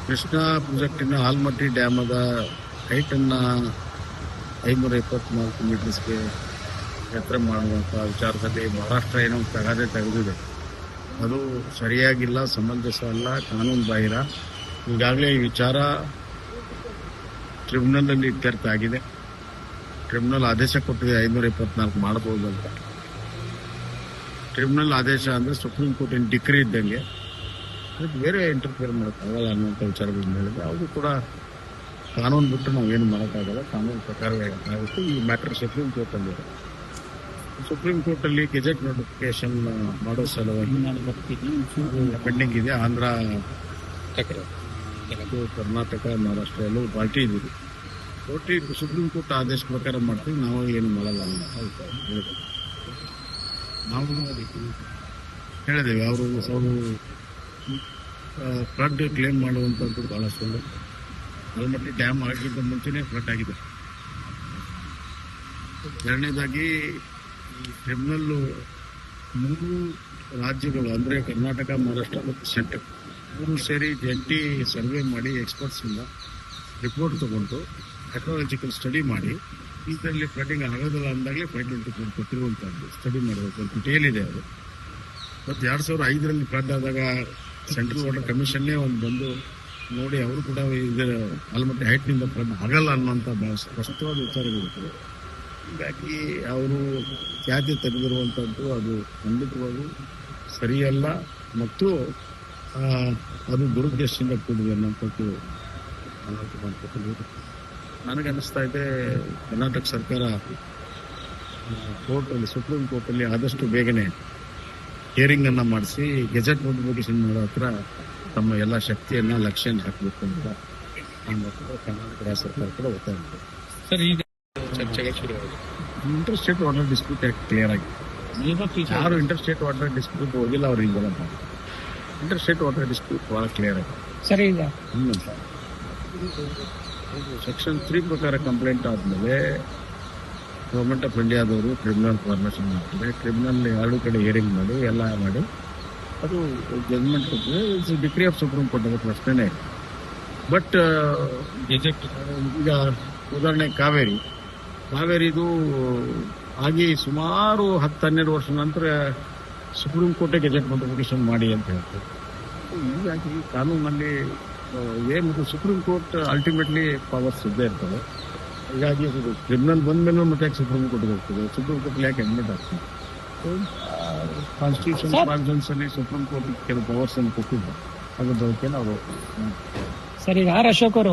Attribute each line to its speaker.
Speaker 1: ಕೃಷ್ಣಾ ಪ್ರಾಜೆಕ್ಟಿನ ಆಲ್ಮಟ್ಟಿ ಡ್ಯಾಮದ ಹೈಟನ್ನು 524 ಮೀಟರ್ಸ್ಗೆ ಎತ್ತರ ಮಾಡುವಂಥ ವಿಚಾರದಲ್ಲಿ ಮಹಾರಾಷ್ಟ್ರ ಏನೋ ತಗಾದೆ ತೆಗೆದಿದೆ. ಅದು ಸರಿಯಾಗಿಲ್ಲ, ಸಮಂಜಸ ಅಲ್ಲ, ಕಾನೂನು ಬಾಹಿರ. ಈಗಾಗಲೇ ಈ ವಿಚಾರ ಟ್ರಿಬ್ಯುನಲಲ್ಲಿ ಇತ್ಯರ್ಥ ಆಗಿದೆ. ಟ್ರಿಬ್ಯುನಲ್ ಆದೇಶ ಕೊಟ್ಟಿದೆ 524 ಮಾಡಬಹುದು ಅಂತ. ಟ್ರಿಬ್ಯುನಲ್ ಆದೇಶ ಅಂದರೆ ಸುಪ್ರೀಂ ಕೋರ್ಟಿನ ಡಿಕ್ರಿ ಇದ್ದಂಗೆ, ಅದಕ್ಕೆ ಬೇರೆ ಇಂಟರ್ಫಿಯರ್ ಮಾಡೋಕ್ಕಾಗಲ್ಲ ಅನ್ನುವಂಥ ವಿಚಾರಗಳನ್ನ ಹೇಳಿದ್ರೆ ಯಾವುದು ಕೂಡ ಕಾನೂನು ಬಿಟ್ಟು ನಾವೇನು ಮಾಡೋಕ್ಕಾಗಲ್ಲ, ಕಾನೂನು ಪ್ರಕಾರವೇ ಆಗುತ್ತೆ. ಈ ಮ್ಯಾಟರ್ ಸುಪ್ರೀಂ ಕೋರ್ಟಲ್ಲಿದೆ. ಸುಪ್ರೀಂ ಕೋರ್ಟಲ್ಲಿ ಗೆಜೆಟ್ ನೋಟಿಫಿಕೇಶನ್ ಮಾಡೋ ಸಲುವಾಗಿ ಪೆಂಡಿಂಗ್ ಇದೆ. ಆಂಧ್ರ, ಕರ್ನಾಟಕ, ಮಹಾರಾಷ್ಟ್ರ ಎಲ್ಲವೂ ಪಾರ್ಟಿ ಇದ್ದೀವಿ. ಸುಪ್ರೀಂ ಕೋರ್ಟ್ ಆದೇಶ ಪ್ರಕಾರ ಮಾಡ್ತೀವಿ, ನಾವು ಏನು ಮಾಡಲ್ಲ ಅಂತ ನಾವು ಹೇಳಿದ್ದೇವೆ. ಅವರು ಫ್ಲಡ್ ಕ್ಲೇಮ್ ಮಾಡುವಂಥದ್ದು ಭಾಳ ಸುಳ್ಳು. ಆಲ್ಮಟ್ಟಿ ಡ್ಯಾಮ್ ಆಗಿದ್ದ ಮುಂಚೆನೇ ಫ್ಲಡ್ ಆಗಿದೆ. ಎರಡನೇದಾಗಿ ಈ ಟ್ರಿಬ್ಯುನಲ್ಲು 3 ರಾಜ್ಯಗಳು ಅಂದರೆ ಕರ್ನಾಟಕ, ಮಹಾರಾಷ್ಟ್ರ ಮತ್ತು ಸೆಂಟ್ರಲ್ 3 ಸೇರಿ ಜಂಟಿ ಸರ್ವೆ ಮಾಡಿ ಎಕ್ಸ್ಪರ್ಟ್ಸಿಂದ ರಿಪೋರ್ಟ್ ತಗೊಂಡು ಟೆಕ್ನಾಲಜಿಕಲ್ ಸ್ಟಡಿ ಮಾಡಿ ಇದರಲ್ಲಿ ಫ್ಲಡ್ಡಿಂಗ್ ಆಗೋದಿಲ್ಲ ಅಂದಾಗಲೇ 524 ಕೊಟ್ಟಿರುವಂಥದ್ದು ಸ್ಟಡಿ ಮಾಡಬೇಕು ಅಂತ ಡಿಟೇಲ್ ಇದೆ. ಅದು ಮತ್ತು 2005ರಲ್ಲಿ ಫ್ಲಡ್ ಆದಾಗ ಸೆಂಟ್ರಲ್ ವಾಟರ್ ಕಮಿಷನ್ನೇ ಒಂದು ಬಂದು ನೋಡಿ ಅವರು ಕೂಡ ಇದರ ಆಲ್ಮಟ್ಟಿ ಹೈಟ್ನಿಂದ ಫ್ಲಡ್ ಆಗಲ್ಲ ಅನ್ನೋಂಥ ಭಾಳ ಸ್ಪಷ್ಟವಾದ ವಿಚಾರಗಳಿರ್ತದೆ. ಹೀಗಾಗಿ ಅವರು ಖ್ಯಾತಿ ತೆಗೆದಿರುವಂಥದ್ದು ಅದು ಖಂಡಿತವಾಗೂ ಸರಿಯಲ್ಲ ಮತ್ತು ಅದು ದುರುದ್ದೇಶದಿಂದ ಕೂಡಿದೆ ಅನ್ನೋಂಥದ್ದು ನನಗನ್ನಿಸ್ತಾ ಇದೆ. ಕರ್ನಾಟಕ ಸರ್ಕಾರ ಕೋರ್ಟಲ್ಲಿ, ಸುಪ್ರೀಂ ಕೋರ್ಟಲ್ಲಿ ಆದಷ್ಟು ಬೇಗನೆ ಹಿಯರಿಂಗನ್ನು ಮಾಡಿಸಿ ಗೆಜೆಟ್ ನೋಟಿಫಿಕೇಶನ್ ಮಾಡೋ ಹತ್ರ ತಮ್ಮ ಎಲ್ಲ ಶಕ್ತಿಯನ್ನು ಲಕ್ಷ್ಯನ ಹಾಕಬೇಕು ಅಂತ ಕರ್ನಾಟಕ ರಾಜ್ಯ ಸರ್ಕಾರ ಕೂಡ ಒತ್ತಾಯ ಮಾಡಿದೆ.
Speaker 2: ಸರ್, ಈಗ ಚರ್ಚೆಗೆ ಶುರುವಾಗಿದೆ.
Speaker 1: Inter state water dispute act clear ಆಗಿದೆ. ಯಾರು ಇಂಟರ್ ಸ್ಟೇಟ್ ವಾಟರ್ ಡಿಸ್ಪ್ಯೂಟ್ ಹೋಗಿಲ್ಲ ಅವ್ರಿಗೆ ಬರಲ್ಲ. ಇಂಟರ್ ಸ್ಟೇಟ್ ವಾಟರ್ ಡಿಸ್ಪ್ಯೂಟ್ ಭಾಳ ಕ್ಲಿಯರ್ ಆಗಿದೆ.
Speaker 2: ಸರಿ, ಈಗ
Speaker 1: ಸೆಕ್ಷನ್ 3 ಪ್ರಕಾರ ಕಂಪ್ಲೇಂಟ್ ಆದಮೇಲೆ ಗೌರ್ಮೆಂಟ್ ಆಫ್ ಇಂಡಿಯಾದವರು ಟ್ರಿಬ್ಯುನಲ್ ಫಾರ್ಮೇಷನ್ ಮಾಡ್ತಾರೆ. ಟ್ರಿಬ್ಯುನಲ್ 2 ಕಡೆ ಹಿಯರಿಂಗ್ ಮಾಡಿ ಎಲ್ಲ ಮಾಡಿ ಅದು ಜಜ್ಮೆಂಟ್ ಕೊಟ್ಟರೆ it's decree of supreme court, ಅದಕ್ಕೆ ಪ್ರಶ್ನೆನೇ ಇಲ್ಲ. ಬಟ್ ಈಗ ಉದಾಹರಣೆ ಕಾವೇರಿದು ಆಗಿ ಸುಮಾರು 10-12 ವರ್ಷ ನಂತರ ಸುಪ್ರೀಂ ಕೋರ್ಟೇ ಗೆಜೆಟ್ ನೋಟಿಫಿಕೇಶನ್ ಮಾಡಿ ಅಂತ ಹೇಳ್ತಾರೆ. ಹೀಗಾಗಿ ಕಾನೂನಲ್ಲಿ ಮತ್ತು ಸುಪ್ರೀಂ ಕೋರ್ಟ್ ಅಲ್ಟಿಮೇಟ್ಲಿ ಪವರ್ಸ್ ಇದ್ದೇ ಇರ್ತದೆ. ಹೀಗಾಗಿ ಟ್ರಿಬ್ಯುನಲ್ ಬಂದ ಮೇಲೆ ಮತ್ತೆ ಸುಪ್ರೀಂ ಕೋರ್ಟ್ಗೆ ಹೋಗ್ತದೆ. ಸುಪ್ರೀಂ ಕೋರ್ಟ್ ಯಾಕೆ ಅಡ್ಮಿಟ್ ಆಗ್ತದೆ? ಕಾನ್ಸ್ಟಿಟ್ಯೂಷನ್ ಪ್ರಾವಿಷನ್ಸ್ ಅಲ್ಲಿ ಸುಪ್ರೀಂ ಕೋರ್ಟ್ ಕೆಲವು ಪವರ್ಸ್ ಅನ್ನು ಕೊಟ್ಟಿದ್ದು, ಅದ್ರ ಬಗ್ಗೆ ನಾವು
Speaker 2: ಸರಿ. ಆರ್ ಅಶೋಕ್ ಅವರು